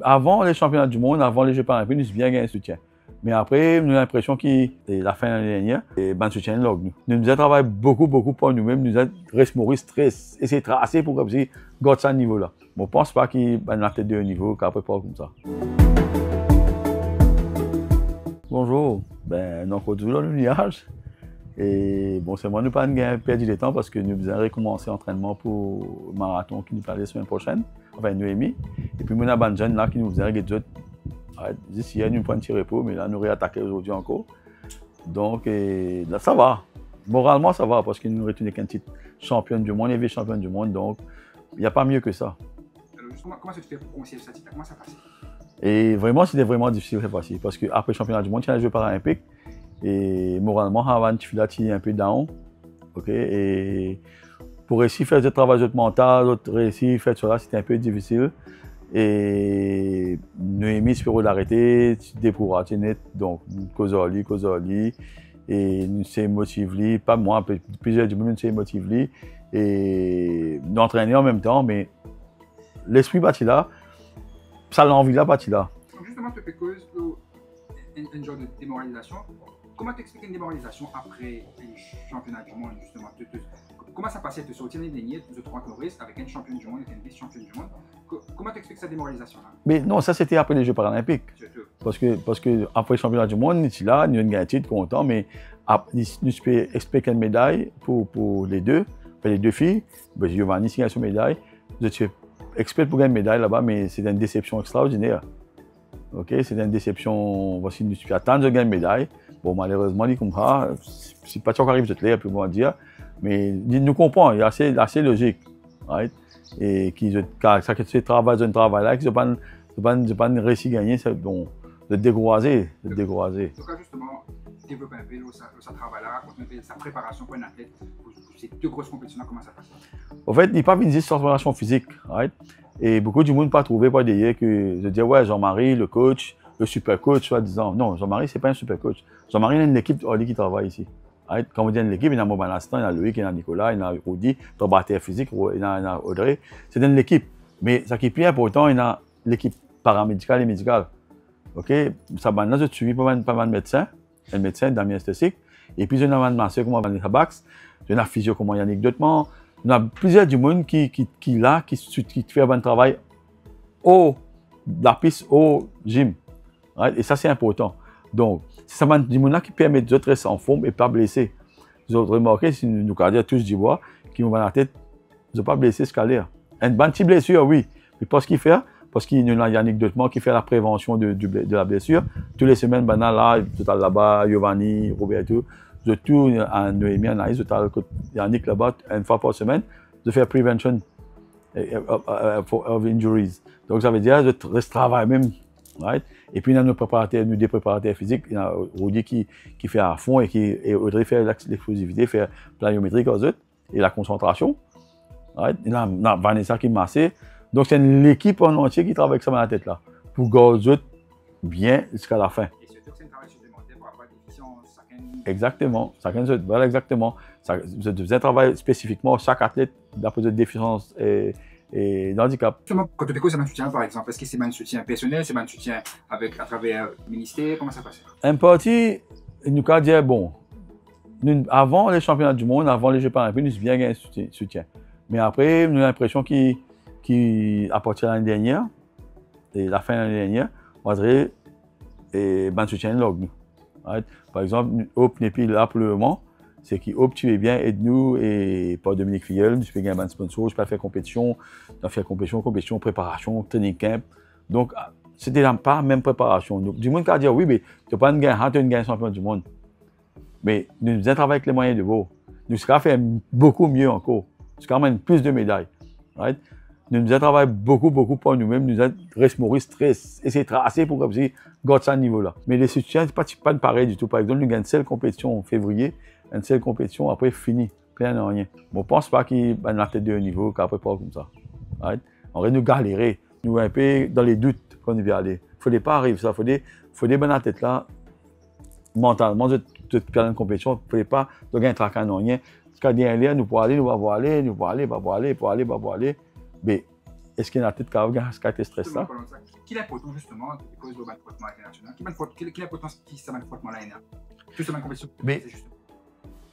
Avant les championnats du monde, avant les Jeux paralympiques, nous avons bien gagné un soutien. Mais après, nous avons l'impression que la fin de l'année dernière, et ben soutien log nous. Nous avons travaillé beaucoup pour nous-mêmes, nous avons resté stress, essayer de tracer pour comme si garder ça niveau-là. Je ne pense pas qu'il y a la tête de haut niveau, qu'après pas comme ça. Bonjour, donc on est toujours dans le nuage. Et bon, c'est moi, nous n'avons pas perdu de temps parce que nous avons recommencé l'entraînement pour le marathon qui nous parle la semaine prochaine, enfin Noémie. Et puis, nous avons des jeunes là qui nous faisaient des autres. D'ici hier, nous prenons un petit repos, mais là, nous réattaquons aujourd'hui encore. Donc, là, ça va. Moralement, ça va parce que nous retenons qu'un titre championne du monde et vice-championne du monde. Donc, il n'y a pas mieux que ça. Alors justement, comment ça te fait pour conseiller ce titre? Comment ça passe? Et vraiment, c'était vraiment difficile cette fois-ci parce qu'après le championnat du monde, il y a les Jeux paralympiques. Et moralement, avant, tu fais un peu down. Okay? Et pour réussir à faire ce travail mental, réussir à faire cela, c'était un peu difficile. Et Noémie espère l'arrêter, décourager net. Donc, causali. Et nous sommes motivés, pas moi, plusieurs du monde nous sommes motivés. Et nous entraîner en même temps, mais l'esprit bâti là, ça l'envie là, bâti là. Donc justement, tu fais cause pour un genre de démoralisation. Comment t'expliques une démoralisation après un championnat du monde, justement? Comment ça passait de sortir l'année dernière de 3 choristes avec un champion du monde et un vice-champion du monde? Comment t'expliques cette démoralisation-là? Mais non, ça c'était après les Jeux paralympiques. Parce que après le championnat du monde, nous sommes là, nous avons gagné un titre, content, mais nous expliquer une médaille pour les deux filles. Giovanni a son médaille. Je suis expert pour gagner une médaille là-bas, mais c'est une déception extraordinaire. Okay? C'est une déception, voici, nous sommes attendus de gagner une médaille. Bon, malheureusement, il comme ça, c'est pas toujours arrive de clair, puis moi dire, mais il nous comprend, il est assez logique, right? Et ça fait travail d'un travail là, qu'ils n'ont pas réussi à gagner, c'est bon, de dégroiser. Donc là, justement, développer un peu ce travail-là, sa préparation pour un athlète, pour ces deux grosses compétitions-là, comment ça passe? En fait, il n'y a pas une préparation physique, right? Et beaucoup de monde n'a pas trouvé par derrière que je dis, ouais, Jean-Marie, le coach, le super coach, soi-disant. Non, Jean-Marie, ce n'est pas un super coach. Jean-Marie, il y a une équipe qui travaille ici. Right? Quand on dit une équipe, il y a Moban Astan, il y a Loïc, il y a Nicolas, il y a Rudy, il y a physique, il y a Audrey. C'est une équipe. Mais ce qui est plus important, il y a l'équipe paramédicale et médicale. OK? Ça va nous suivi pas mal de médecins, un médecin, Damien Esthétique. Et puis, il y a un masseur comme Vanessa Bax, il y a un physio comme Yannick Deutman. Il y a plusieurs du monde qui fait un bon travail au la piste, au gym. Right? Et ça, c'est important. Donc, c'est ça du monde qui permet de rester en forme et pas blessé. Vous avez remarqué, si nous regardons tous du bois, qui ont la tête, ils ne sont pas blessés scalaire. Une bonne petite blessure, oui. Mais pas ce qu'il fait, parce qu'il y a Yannick Deutman qui fait la prévention de la blessure. Toutes les semaines, là, total là-bas, Giovanni, Roberto, de tout, en Noémie, en Aïs, total, Yannick là-bas, une fois par semaine, de faire prevention of injuries. Donc, ça veut dire de travailler même. Right? Et puis, il y a nos préparateurs physiques. Il y a Rudy qui fait à fond et Audrey fait l'explosivité, fait pliométrique aux autres et la concentration. Right? Il y a Vanessa qui masse. Donc, c'est l'équipe en entier qui travaille avec ça dans la tête là pour garder autres bien jusqu'à la fin. Et surtout, c'est un travail supplémentaire pour avoir des déficiences chacun. Exactement. Voilà, exactement. Vous devez un travail spécifiquement chaque athlète d'après des déficiences et d'handicap. Quand tu fais un soutien, par exemple, est-ce que c'est un soutien personnel, c'est un soutien à travers le ministère? Comment ça passe? Un parti, nous avons dit, bon, avant les championnats du monde, avant les Jeux paralympiques, nous avons bien gagné un soutien. Mais après, nous avons l'impression qu'à partir de l'année dernière, et la fin de l'année dernière, on dirait un soutien log nous. Right? Par exemple, Hope n'est plus là pour le moment. C'est que Hope, tu es bien, aide-nous, et pas Dominique Filleul, tu peux gagner un sponsor, je peux faire compétition, préparation, training camp. Donc, c'était pas la même préparation. Donc, du monde qui a dit, oui, mais tu n'as pas une gagne champion du monde. Mais nous avons travaillé avec les moyens de vous. Nous avons fait beaucoup mieux encore. Nous avons même plus de médailles. Right? Nous avons travaillé beaucoup pour nous-mêmes. Nous avons resté stress, essayer de tracer pour garder ça niveau-là. Mais les soutiens, ce n'est pas pareil du tout. Par exemple, nous avons une seule compétition en février. Une seule compétition, après fini, plein de rien. Je ne pense pas qu'il y ait une athlète de haut niveau, qu'après pas comme ça. Right? On aurait nous galérer, nous un peu dans les doutes qu'on y aller. Il ne faut pas arriver ça, il faut des bonnes athlètes là, mentalement, de faire une compétition, il ne faut pas gagner un traquant de rien. Ce qu'on dit là, nous pouvons aller, nous pouvons aller. Mais est-ce qu'il y a une athlète qui a ce stress là? Quel est l'important justement de cause de frottement international? Quelle est l'importance qui ça frottement là? Justement, compétition. Mais,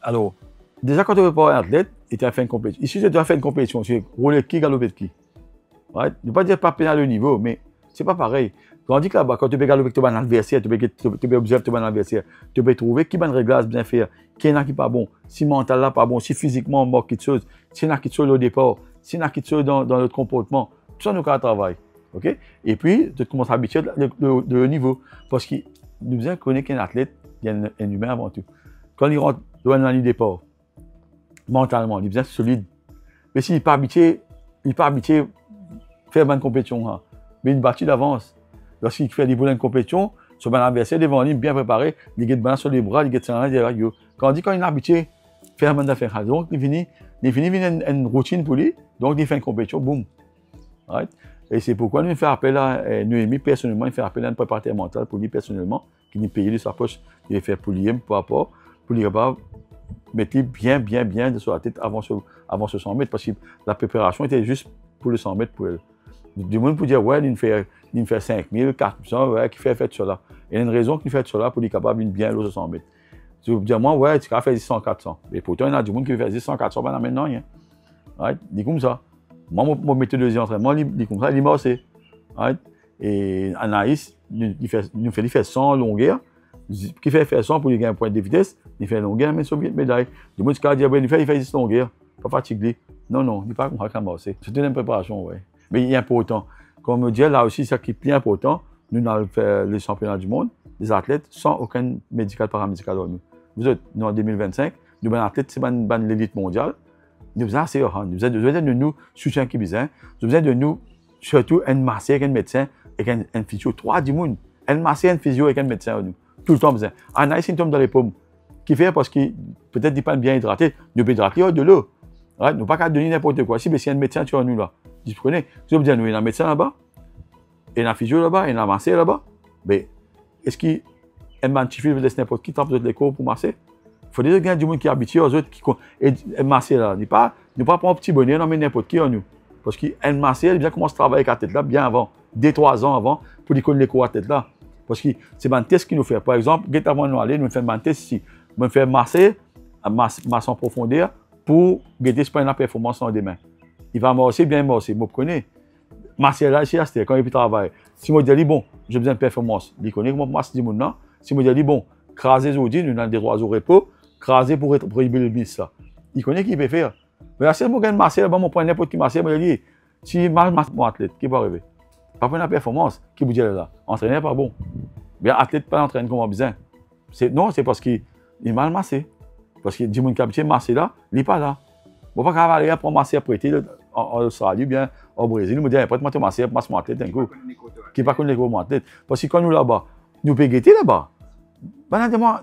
alors, déjà quand tu veux pas un athlète, et tu as fait une compétition. Ici, tu as fait une compétition, tu rouler qui, galoper de qui. Ouais? Ne pas dire pas pénal le niveau, mais c'est pas pareil. Tandis que là-bas, quand tu peux galoper avec ton adversaire, tu peux observer ton adversaire, tu peux trouver qui va réglage bien faire, qui est qui pas bon, si mental là pas bon, si physiquement on manque quelque chose, si on a quelque chose au départ, si on a quelque chose dans notre comportement, tout ça nous travaille. Okay? Et puis, tu commences à habituer de haut niveau. Parce que nous devons connaître qu'un athlète, il y a un humain avant tout. Quand il rentre dans la ligne départ, mentalement, il devient solide. Mais s'il n'est pas habitué, à faire une compétition, hein. Mais une battue d'avance. Lorsqu'il fait des boulets de compétition, sur un adversaire devant lui, bien préparé, il a des sur les bras, il a des quand on dit quand il est habitué à faire une affaire, donc il finit une routine pour lui, donc il fait une compétition, boum. Right? Et c'est pourquoi nous faisons appel à Noémie personnellement, il fait appel à un préparateur mental pour lui personnellement, qui nous paye de sa poche, il fait pour lui, par rapport, pour lui mettre bien sur la tête avant ce 100 mètres, parce que la préparation était juste pour le 100 mètres pour elle. Du monde peut dire, ouais, il fait 5000, 400, ouais, qui fait cela. Il y a une raison qu'il fait cela pour être capable de bien l'eau 100 mètres. Tu peux dire, moi, ouais, tu peux faire 100, 400. Mais pourtant, il y a du monde qui fait 100, 400, ben maintenant, rien. Right? Il dit comme ça. Moi, mon méthodologie d'entraînement, il dit comme ça, il est morcé. Right? Et Anaïs, il fait 100 longueur. Qui fait 100 pour lui gagner un point de vitesse, il fait longueur, mais sur une médaille. Du monde qui a dit, il fait 10 longueur, pas fatigué. Non, il n'est pas comme ça morcé. C'est une préparation, ouais. Mais il est important. Comme on me dit, là aussi, ce qui est plus important, nous avons fait les championnats du monde, des athlètes sans aucun médical, paramédical dans nous. Vous êtes, nous en 2025, nous avons un athlète, c'est l'élite mondiale. Nous avons assez nous avons besoin de nous soutien qui besoin. Nous avons besoin de nous, surtout, un masseur, un médecin et un physio. 3 du monde. Un masseur, un physio et un médecin. Nous. Tout le temps besoin. Un ice tombe dans les pommes. Qui fait parce qu'il peut-être n'est pas bien hydraté. Nous pouvons hydrater de l'eau. Nous ne pouvons pas donner n'importe quoi. Si c'est un médecin, tu as nous là. Vous comprenez? Vous dire, nous, il y a un médecin là-bas, il y a un physio là-bas, il y a un masseur là-bas. Mais est-ce qu'il y a un mantifil qui laisse n'importe qui tape les cours pour masser? Il faut déjà gagner du monde qui est habitué aux autres. Et masser là, ne pas prendre un petit bonheur, non, mais n'importe qui en nous. Parce qu'un masseur, il vient commencer à travailler avec la tête là, bien avant, 2-3 ans avant, pour lui connaître les cours à la tête là. Parce que c'est un test qu'il nous fait. Par exemple, avant de nous aller, nous faisons un test ici. Nous faisons masser, masser en profondeur pour guetter la performance en demain. Il va masser, bien masser. Vous connaissez. Masser là, c'est quand il travaille. Si je dis, bon, j'ai besoin de performance, il connaît comment masser du monde. Si je dis, bon, craser les outils, nous avons des droits au repos, craser pour prohiber le bis. Il connaît qui peut faire. Mais si je dis, masser là-bas, je prends n'importe qui masser, je dis, si je masse mon athlète, qui va arriver? Pas pour la performance, qui vous dit là? Entraîner pas bon. Bien, athlète pas entraîner comme besoin. Non, c'est parce qu'il est mal massé. Parce que du monde qui a massé là, il n'est pas là. On ne peut pas aller pour masser après en Australie, bien au Brésil. Nous me disons, après, tu masser, masse mon athlète un coup. Qui n'est pas connu mon athlète. Parce que quand nous là-bas, nous pouvons guetter là-bas.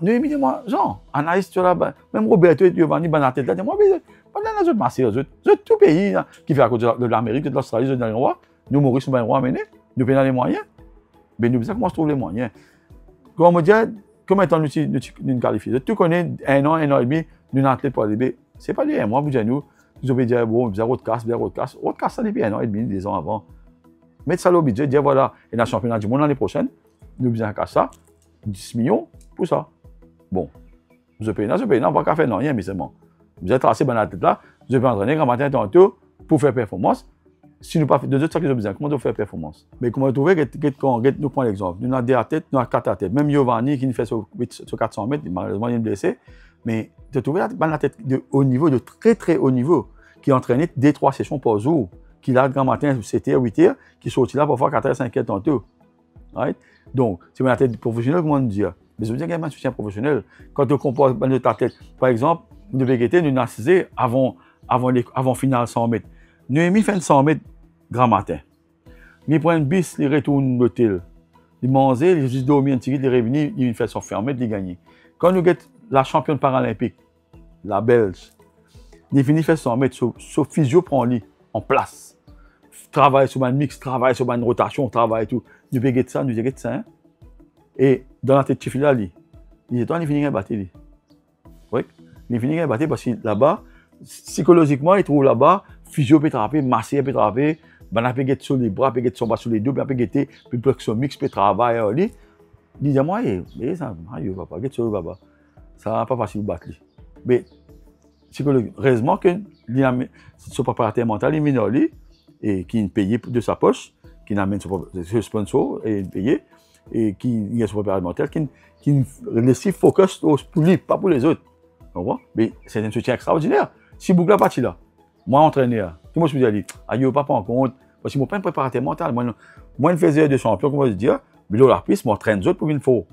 Nous évidemment, Jean, Anaïs, tu là-bas, même Roberto et Giovanni, ben athlète là, moi, pas dans les autres masser, tout pays qui fait à côté de l'Amérique, de l'Australie, de l'Europe. Nous, Maurice, nous avons amené, nous payons les moyens. Mais nous savons comment se trouve les moyens. Comme on me dit, combien de temps nous qualifions? Tu connais 1 an et demi, nous avons athlète pour aller. Ce n'est pas des mois, vous dites nous pouvez dire, bon, vous avez autre casse, ça depuis 1 an et demi, 2 ans avant. Mettre ça au budget, dire voilà, il y a un championnat du monde l'année prochaine, nous avons besoin de ça, 10 millions pour ça. Bon, vous avez payé, non, pas qu'à faire rien, mais c'est bon. Vous avez tracé dans la tête là, vous avez entraîné grand matin tantôt pour faire performance. Si nous pas fait 2 autres, ça que j'ai besoin. Comment on fait performance? Mais comment trouver, nous prenons l'exemple. Nous avons 2 athlètes, nous avons 4 athlètes. Même Giovanni qui nous fait sur 400 mètres, malheureusement il est blessé. Mais tu as trouvé la tête de haut niveau, de très très haut niveau, qui entraînait 2-3 sessions par jour, qui là, grand matin, 7h, 8h, qui sortit là pour faire 4h, 5h tantôt. Right? Donc, c'est une athlète professionnelle, comment on dit? Mais je veux dire qu'il y a un soutien professionnel. Quand on compare notre athlète, par exemple, nous devons guetter, nous assisé avant finale 100 mètres. Nous avons fait 100 mètres grand matin. Ils prennent bis, ils retournent à l'hôtel. Ils mangent, ils juste dormir un petit peu, ils reviennent, ils font son fermé, ils gagnent. Quand nous avons la championne paralympique, la Belge, ils finissent faire 100 mètres, son physio prend lui en place. Travaille sur un mix, travaille sur une rotation, travaille tout. Nous avons ça, nous avons ça. Hein? Et dans la tête de Chifila, il finit à battre. Oui, il finit à battre parce que là-bas, psychologiquement, il trouve là-bas, physio peut attraper, masseur peut attraper, ben, on peut sur les bras, on peut sur les deux, on peut guetter, puis flexion mix, puis travailler, il dit, moi, ça, papa, get sur le baba. Ça va pas facile de battre. Mais, heureusement que ce préparateur mental, il vient là, et qui est payé de sa poche, qui amène ce sponsor et payé, et qui a son préparateur mental, qui laisse focus pour lui, pas pour les autres. Mais c'est un soutien extraordinaire. Si Bougla parti là, moi entraîneur, tout le monde se dit, aïe, pas en compte, parce que je ne pas un préparateur mental. Moi, je faisais des champions, comme on se dit, mais là, l'artiste m'entraîne les autres pour une fois.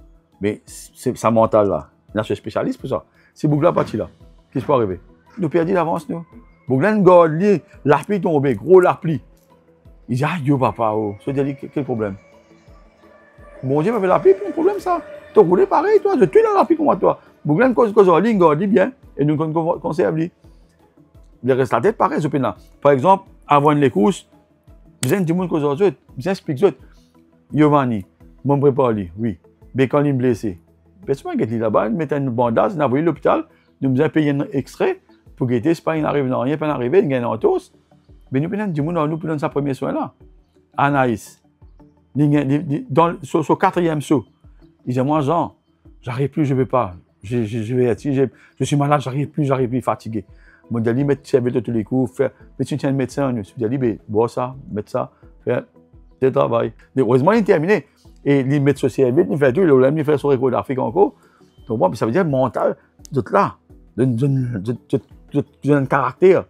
Mais c'est ça mental là. Là, je suis spécialiste pour ça. Si Bougla parti là, qu'est-ce qui peut arriver? Nous perdons l'avance, nous. Bougla, l'arpli tombé, gros l'arpli. Il dit, aïe, papa, je te dis, quel problème? Bon Dieu, m'avait l'arpli, quel problème ça? Tu as roulé pareil, toi, je tue dans l'arpli comme toi. Bougla, cause en ligne, garde bien, et nous conserve lui. Il reste la tête pareil, ce là. Par exemple, avant les courses, vous avez du monde cause aux autres, vous expliquez aux autres. Giovanni, je me prépare lui, oui. Mais quand il est blessé, personne ne là-bas, il met un bandage, il a envoyé à l'hôpital, nous avons payé un extrait pour guetter, c'est pas il n'arrive rien, pas arrivé, il gagne en tous. Mais nous prenons du monde, nous prenons sa première soin là. Anaïs, sur le quatrième saut, il dit, moi, Jean, j'arrive plus, je ne vais pas. Je suis malade, j'arrive plus, fatigué. Mon dali met servait de tous les coups, faire, mais tu tiens le médecin, je suis dit, bois ça, mets ça, faire le travail. Mais heureusement, il est terminé. Et il met ce service, il fait tout, il fait son record d'Afrique encore. Donc, moi, ça veut dire mental, de là, de un caractère.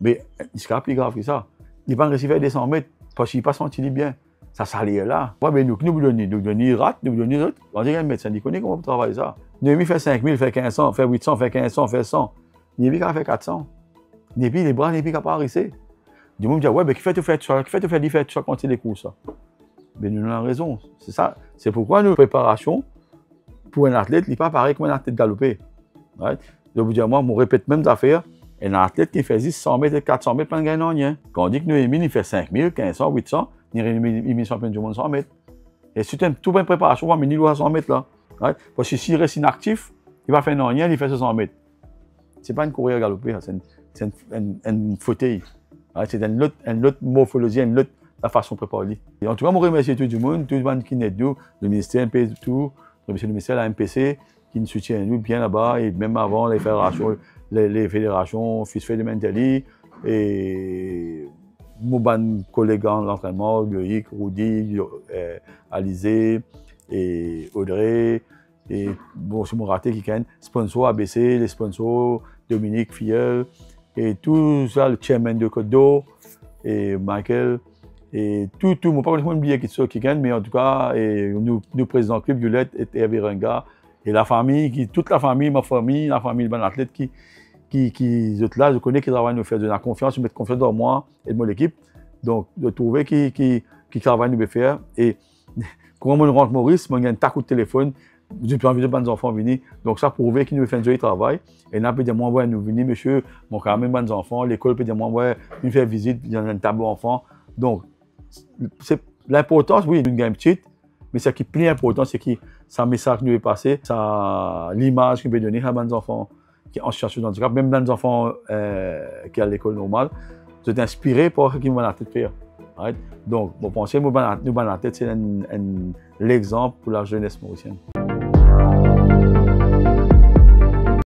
Mais c'est plus grave que ça. Il va réussir à faire des 100 mètres parce qu'il n'a pas senti bien. Ça s'allait là. Ouais, mais nous donnons rate, nous donnons d'autres. On dirait un médecin, il connaît comment on travaille ça. Némi fait 5000, fait 1500, fait 800, fait 1500, fait 100. Némi a fait 400. Némi, les bras, Némi n'a pas arrêté. Du monde dit, ouais, mais qui fait tout faire ça, quand il découvre ça. Mais nous avons raison. C'est ça. C'est pourquoi nos préparations pour un athlète, il n'est pas pareil comme un athlète galopé. Right? Je vous dis, moi, je répète même d'affaires. Un athlète qui fait 100 mètres, 400 mètres, pas de gagnant, rien. Quand on dit que Noémie, il fait 5000, 1500, 800, il est champion du monde 100 mètres. Et si tu as toute une préparation, il doit 100 mètres là. Right? Parce que s'il reste inactif, il va faire rien, il fait 100 mètres. Ce n'est pas une courrière galopée, c'est un fauteuil. Right? C'est une autre morphologie, une autre façon de préparer. Et en tout cas, je remercie tout le monde qui est nous, le ministère, tout, le ministère de la MPC, qui nous soutient nous bien là-bas, et même avant les fédérations, fils de Mentali, et mon collègues en l'entraînement, Loïc, Rudy, Alizé, et Audrey, et bon, c'est mon raté qui gagne, sponsor ABC, les sponsors Dominique Filleul, et tout ça, le chairman de Côte d'Or, et Michael, et tout, je ne vais pas oublier qui gagne, mais en tout cas, et nous président club Violette et Hervé Renga, et la famille, toute la famille, ma famille, la famille de bon athlète qui là, je connais qu'ils travaillent nous faire de la confiance, ils mettent confiance dans moi et de mon équipe. Donc, de trouver qui travaillent nous faire. Et quand on rentre Maurice, il y a un tac de téléphone, j'ai plus envie de bonnes enfants venir. Donc, ça prouve qu'ils nous font du travail. Et là, peut dire, moi, ouais, nous venir, monsieur, mon quand même bonnes enfants. L'école peut dire, moi, ouais, nous faire visite, il y a un tableau enfant. Donc, l'importance, oui, d'une game petite, mais ce qui est plus important, c'est que ça message qui nous est passé, l'image qu'il peut donner à bonnes enfants qui sont en situation de handicap, même dans les enfants qui sont à l'école normale, vous êtes inspiré par ce qu'ils vont la tête faire. Right? Donc, vous pensez que nous, la tête, c'est l'exemple pour la jeunesse mauricienne.